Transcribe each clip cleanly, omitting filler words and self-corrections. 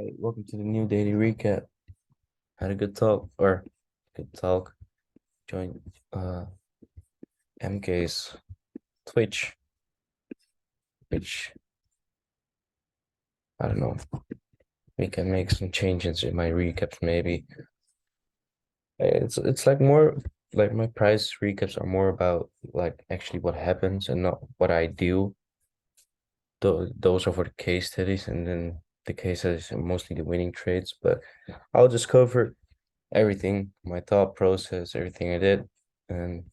Hey, welcome to the new daily recap. Had a good talk or good talk. Joined MK's Twitch, which I don't know. We can make some changes in my recaps maybe. It's like more like my price recaps are more about like actually what happens and not what I do. Those are for the case studies, and then the case studies are mostly the winning trades. But I'll just cover everything, my thought process, everything I did. And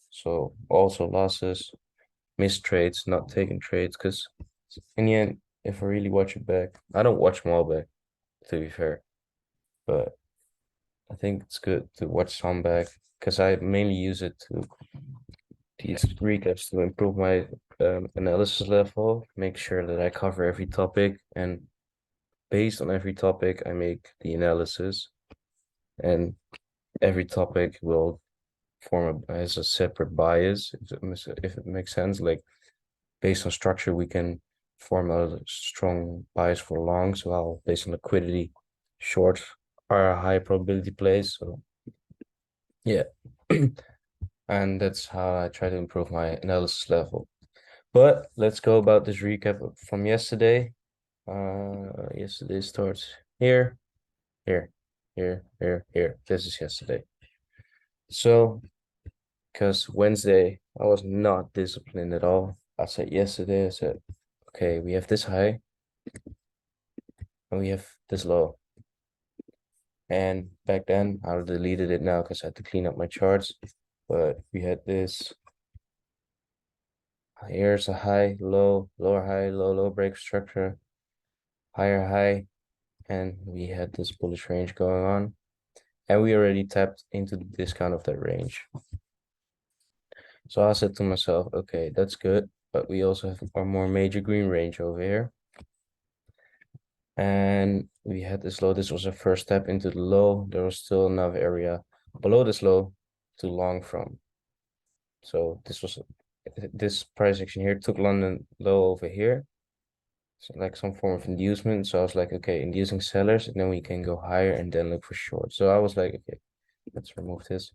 so also losses, missed trades, not taking trades. Because in the end, if I really watch it back, I don't watch them all back, to be fair. But I think it's good to watch some back because I mainly use it to these recaps to improve my analysis level, make sure that I cover every topic, and based on every topic, I make the analysis, and every topic will form as a separate bias, if it makes sense. Like based on structure, we can form a strong bias for longs, while based on liquidity, short are high probability plays. So yeah, and that's how I try to improve my analysis level. But let's go about this recap from yesterday. Yesterday starts here, here, here. This is yesterday. So because Wednesday I was not disciplined at all. I said yesterday, I said, okay, we have this high and we have this low. And back then I deleted it now because I had to clean up my charts. But we had this, here's a high, low, lower high, low, low break structure, higher high, and we had this bullish range going on. And we already tapped into the discount of that range. So I said to myself, okay, that's good, but we also have our more major green range over here. And we had this low. This was a first step into the low. There was still another area below this low to long from. So this price action here took London low over here. So like some form of inducement. So I was like, okay, inducing sellers, and then we can go higher and then look for short. So I was like, okay, let's remove this.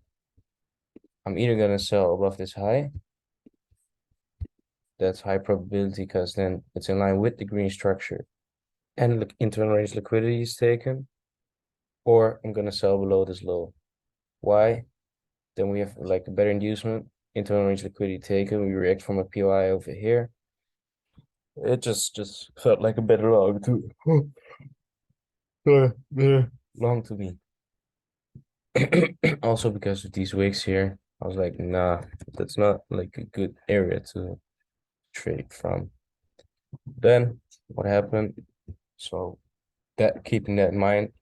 I'm either gonna sell above this high. That's high probability because then it's in line with the green structure and internal range liquidity is taken, or I'm gonna sell below this low. Why? Then we have like a better inducement, internal range liquidity taken. We react from a POI over here. It just felt like a better long to better long to me. Also because of these wicks here, I was like, nah, that's not like a good area to trade from. Then what happened? So that keeping that in mind,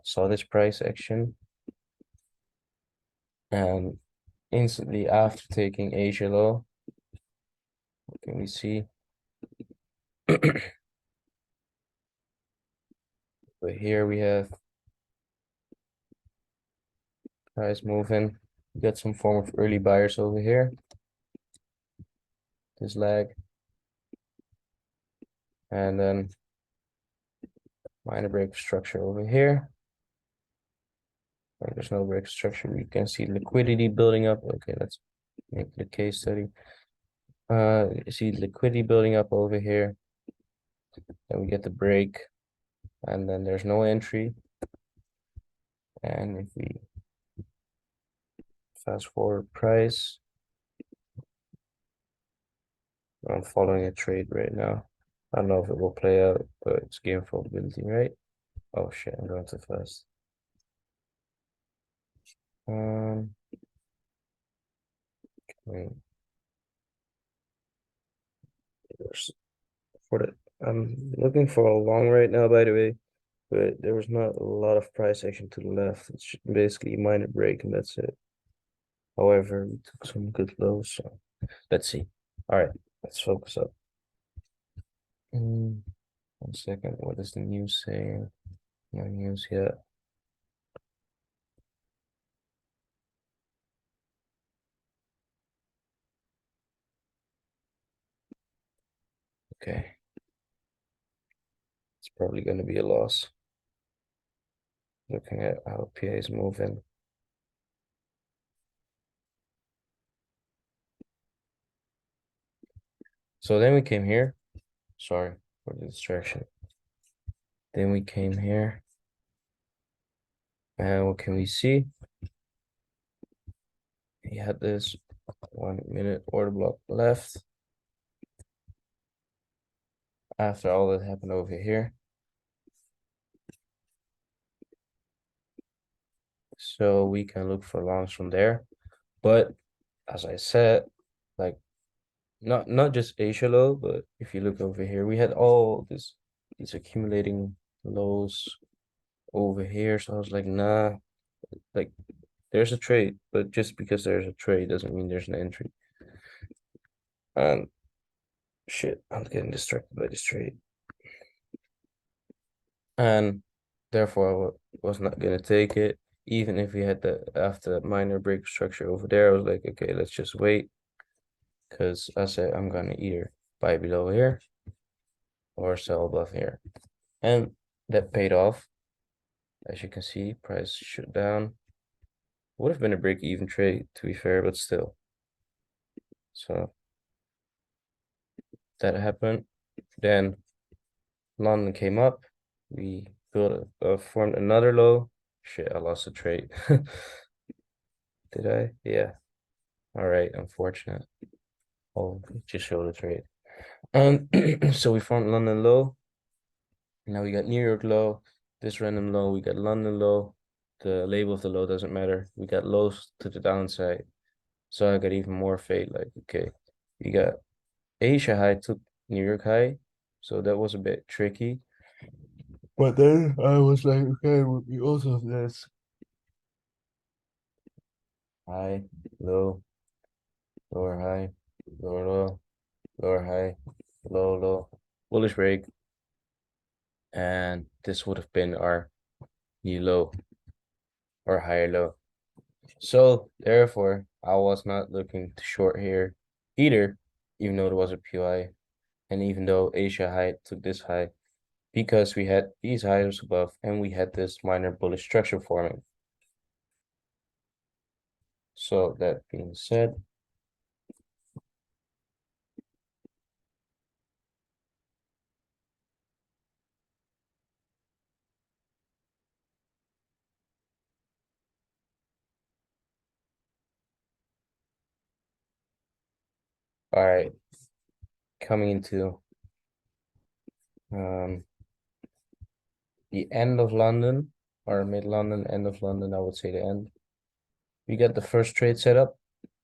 saw this price action, and instantly after taking Asia low, what can we see? But here we have price moving. We got some form of early buyers over here. This lag. And then minor break structure over here. Like there's no break structure. You can see liquidity building up. Okay, let's make the case study. You see liquidity building up over here. Then we get the break, and then there's no entry. And if we fast forward price, I'm following a trade right now. I don't know if it will play out, but it's game probability, right? Oh shit, I'm going too fast. Um, wait, for the I'm looking for a long right now, by the way, but there was not a lot of price action to the left. It's basically a minor break, and that's it. However, we took some good lows, so let's see. All right, let's focus up. 1 second. What is the news saying? No news yet. Okay. It's probably going to be a loss. looking at how PA is moving. So then we came here. Sorry for the distraction. Then we came here. And what can we see? He had this 1 minute order block left. After all that happened over here. So we can look for longs from there. But as I said, like not just Asia low, but if you look over here, we had all these accumulating lows over here. So I was like, nah, like there's a trade, but just because there's a trade doesn't mean there's an entry. And shit, I'm getting distracted by this trade. And therefore I was not gonna take it. Even if we had the after minor break structure over there, I was like, okay, let's just wait. Because I said I'm gonna either buy below here or sell above here. And that paid off. As you can see, price shut down. Would have been a break-even trade, to be fair, but still. So that happened. Then London came up. We formed another low. Shit, I lost the trade. Did I? Yeah. All right, unfortunate. Oh, just show the trade. And so we formed London low. Now we got New York low, this random low, we got London low. The label of the low doesn't matter. We got lows to the downside. So I got even more fade. Like, okay, we got Asia high to New York high. So that was a bit tricky. But then I was like, okay, we also have this high, low, lower high, lower low, lower high, low, low, bullish break. And this would have been our new low or higher low. So therefore, I was not looking to short here either, even though there was a PY, and even though Asia high took this high, because we had these highs above and we had this minor bullish structure forming. So that being said, all right, coming into the end of London or mid-London, end of London, I would say the end. We got the first trade set up,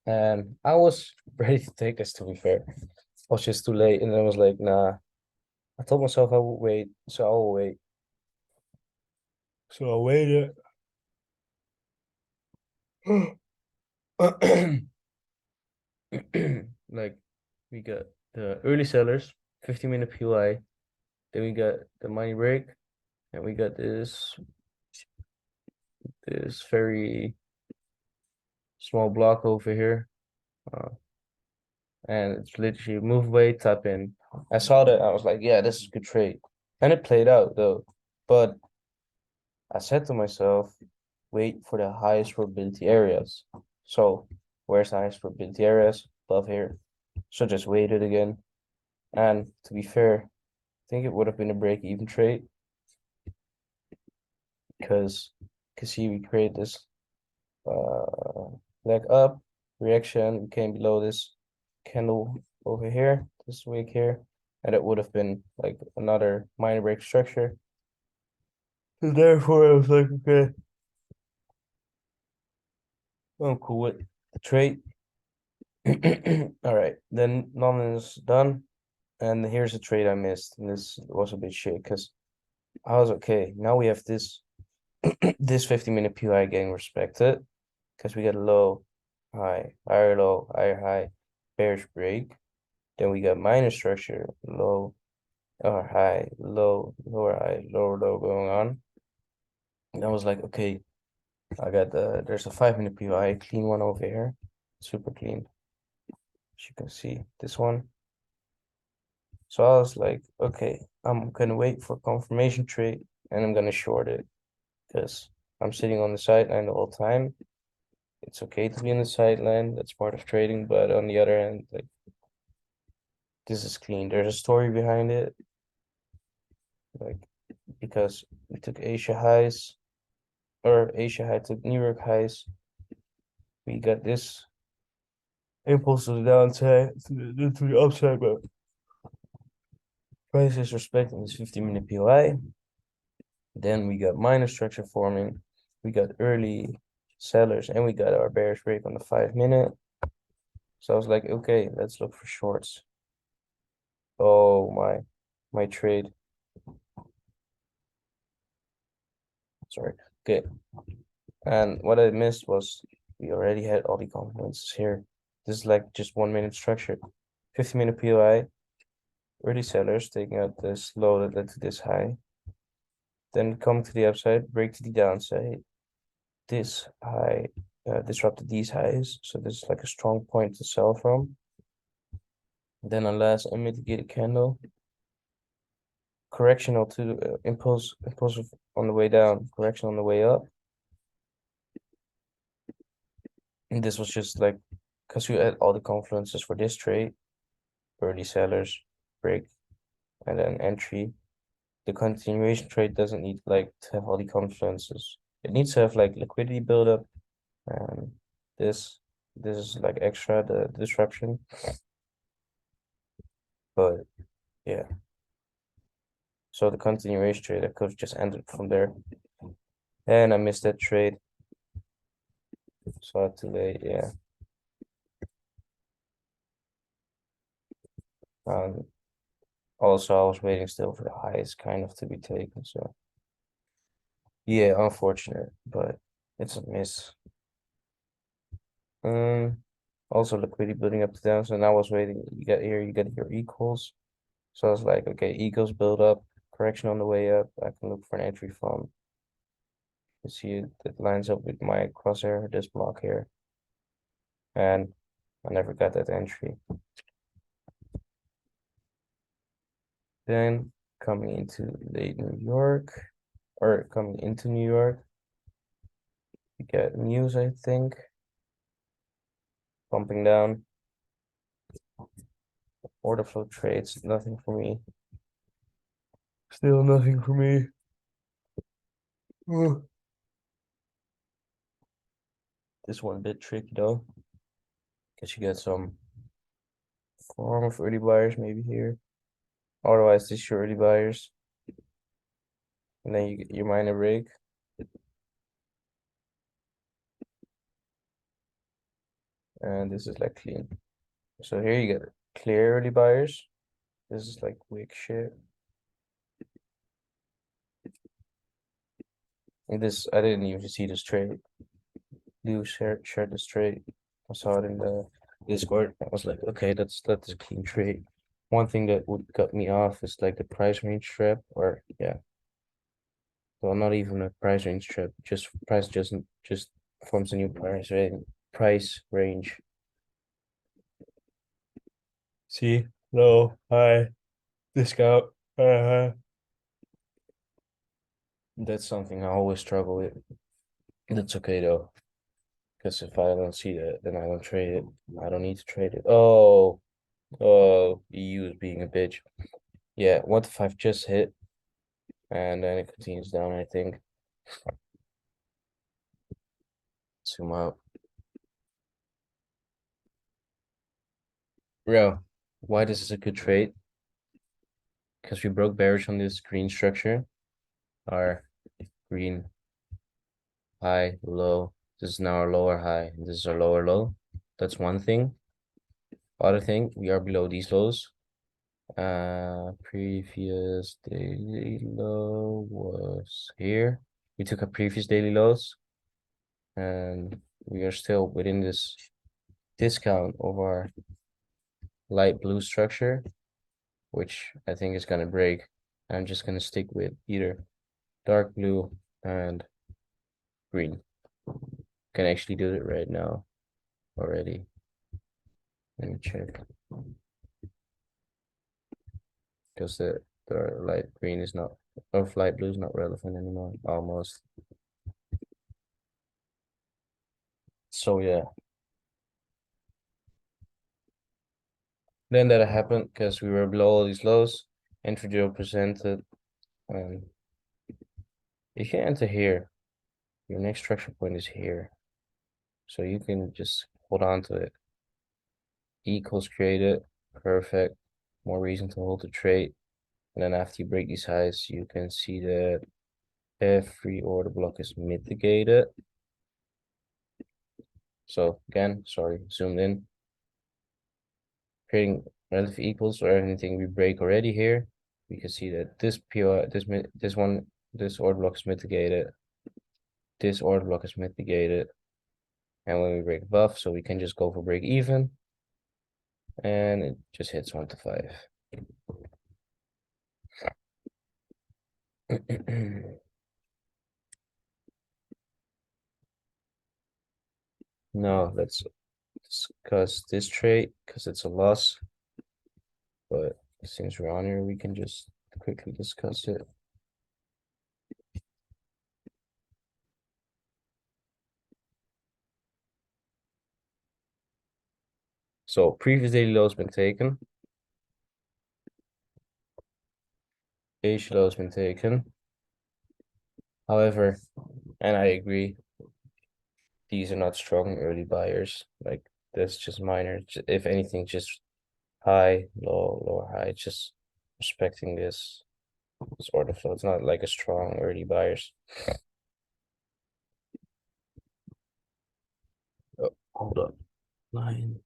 and I was ready to take this, to be fair. I was just too late, and I was like, nah. I told myself I would wait, so I will wait. So I waited. Like we got the early sellers, 15-minute PY, then we got the money break, and we got this very small block over here. And it's literally move away, tap in. I saw that, I was like, yeah, this is a good trade. And it played out though. But I said to myself, wait for the highest probability areas. So where's the highest probability areas? Above here. So just waited again. And to be fair, I think it would have been a break-even trade because see we create this leg up, reaction, came below this candle over here, this wick here, and it would have been like another minor break structure. So therefore, I was like, okay, I'm cool with the trade. All right, then Nolan is done. And here's a trade I missed. And this was a bit shit because I was okay. Now we have this this 50-minute PI getting respected because we got low, high, higher low, higher high, bearish break. Then we got minor structure, low or high, low, lower high, lower low going on. And I was like, okay, I got there's a 5-minute PI, clean one over here, super clean. As you can see, this one. So I was like, okay, I'm gonna wait for confirmation trade and I'm gonna short it because I'm sitting on the sideline the whole time. It's okay to be on the sideline. That's part of trading. But on the other hand, like this is clean. There's a story behind it. Like because we took Asia highs, or Asia high took New York highs. We got this impulse to the downside, to the upside, but price is respecting this 50-minute POI. Then we got minor structure forming. We got early sellers, and we got our bearish break on the 5-minute. So I was like, okay, let's look for shorts. Oh my trade. Sorry. Okay. And what I missed was we already had all the confluences here. This is like just 1-minute structure. 50-minute POI, early sellers taking out this low that led to this high. Then come to the upside, break to the downside. This high disrupted these highs. So this is like a strong point to sell from. Then a last unmitigated candle. Correctional to impulsive on the way down, correction on the way up. And this was just like, because you had all the confluences for this trade, early sellers, break, and then entry. The continuation trade doesn't need like to have all the confluences. It needs to have like liquidity buildup, and this is like extra, the disruption. But yeah. So the continuation trade, I could have just ended from there. And I missed that trade. Saw it too late, yeah. Also I was waiting still for the highest kind of to be taken, so yeah, unfortunate, but it's a miss. Also liquidity building up to down, so now I was waiting. You get your equals. So I was like, okay, equals build up, correction on the way up. I can look for an entry from. You see it lines up with my crosshair, this block here. And I never got that entry. Then coming into late New York, or coming into New York, we get news, I think, bumping down. Order flow trades, nothing for me. Still nothing for me. This one a bit tricky though. Guess you get some form of early buyers maybe here. Otherwise, this is your early buyers. And then you get your minor break. And this is like clean. So here you get clear early buyers. This is like wick shit. And this, I didn't even see this trade. Lou shared this trade. I saw it in the Discord. I was like, okay, that's a clean trade. One thing that would cut me off is like the price range trap, or yeah. Well, not even a price range trap, just price just forms a new price range. See, low, high, discount. That's something I always struggle with. That's okay though, because if I don't see that, then I don't trade it. I don't need to trade it. Oh, EU is being a bitch. Yeah, 1 to 5 just hit, and then it continues down, I think. Zoom out. Bro, why this is a good trade? Because we broke bearish on this green structure. Our green high, low. This is now our lower high. This is our lower low. That's one thing. Other thing, we are below these lows. Previous daily low was here. We took a previous daily lows, and we are still within this discount of our light blue structure, which I think is gonna break. I'm just gonna stick with either dark blue and green. Can actually do it right now already. Let me check. Because the light green is not, or light blue is not relevant anymore, almost. So yeah, then that happened because we were below all these lows. Entry drill presented, and if you enter here, your next structure point is here. So you can just hold on to it. Equals created, perfect. More reason to hold the trade. And then after you break these highs, you can see that every order block is mitigated. So again, sorry, zoomed in. Creating relative equals or anything we break already here, we can see that this PO, this order block is mitigated. This order block is mitigated. And when we break above, so we can just go for break even. And it just hits 1 to 5. Now let's discuss this trade because it's a loss. But since we're on here, we can just quickly discuss it. So previous daily low has been taken. Asia low has been taken. However, and I agree, these are not strong early buyers. Like that's just minor. If anything, just high, low, lower, high. Just respecting this sort of flow. It's not like a strong early buyers. Oh, hold up. Line.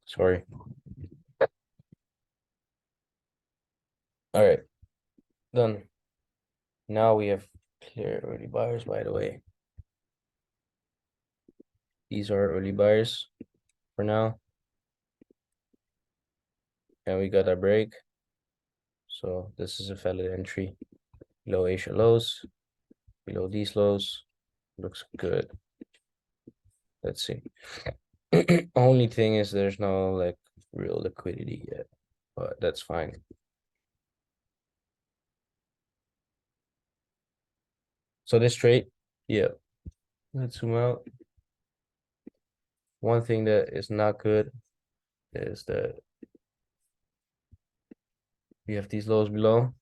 Sorry. All right, done. Now we have clear early buyers, by the way. These are early buyers for now. And we got our break. So this is a valid entry. Below Asia lows, below these lows. Looks good. Let's see. Only thing is there's no like real liquidity yet, but that's fine. So this trade, yeah. Let's zoom out. One thing that is not good is that we have these lows below.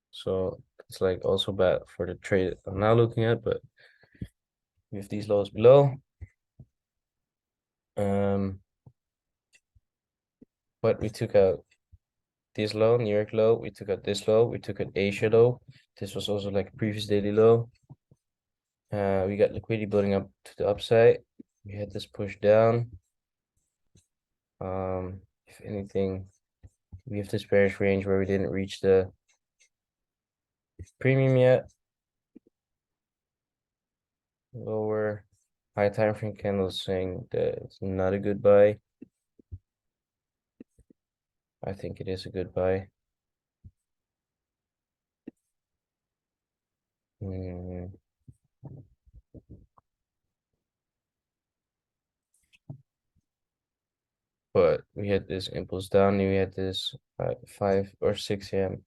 So it's like also bad for the trade I'm now looking at, but we have these lows below. But we took out this low, New York low, we took out this low, we took out Asia low. This was also like a previous daily low. We got liquidity building up to the upside. We had this push down. If anything, we have this bearish range where we didn't reach the premium yet. Lower high time frame candles saying that it's not a good buy. I think it is a good buy. But we had this impulse down, and we had this 5 or 6 a.m.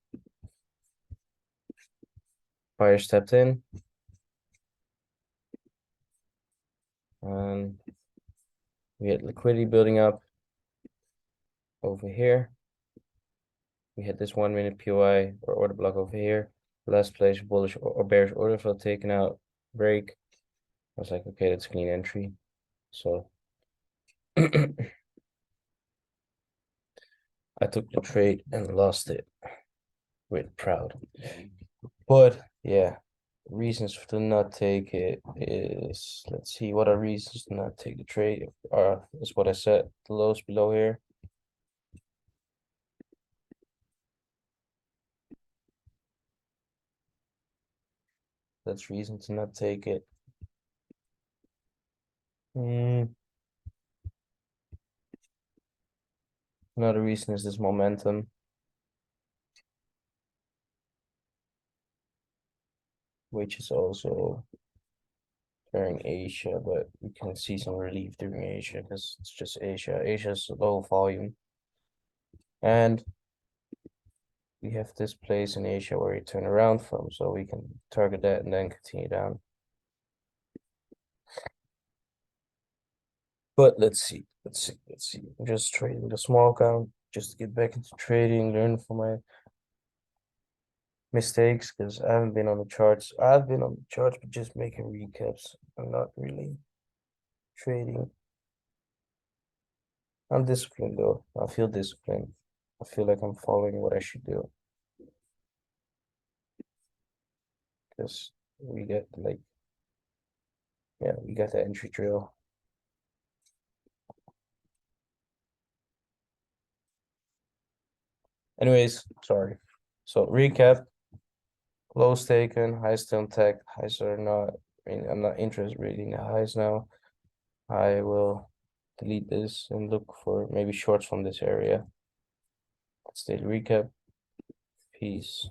Buyer stepped in. And we had liquidity building up over here. We had this 1 minute POI or order block over here. Last place bullish or bearish order flow taken out, break. I was like, okay, that's clean entry. So I took the trade and lost it with proud. But yeah, reasons to not take it is, let's see, what are reasons to not take the trade? Is what I said, the lows below here. That's reason to not take it. Another reason is this momentum, which is also during Asia, but we can see some relief during Asia because it's just Asia. Asia's low volume. And we have this place in Asia where we turn around from, so we can target that and then continue down. But let's see. I'm just trading the small count just to get back into trading, learn from my mistakes because I haven't been on the charts. I've been on the charts, but just making recaps. I'm not really trading. I'm disciplined though. I feel disciplined. I feel like I'm following what I should do because we get like, yeah, we got the entry drill. Anyways, sorry. So recap, lows taken, highs still tech, highs are not, I mean, I'm not interested really in the highs now. I will delete this and look for maybe shorts from this area. Let's daily recap. Peace.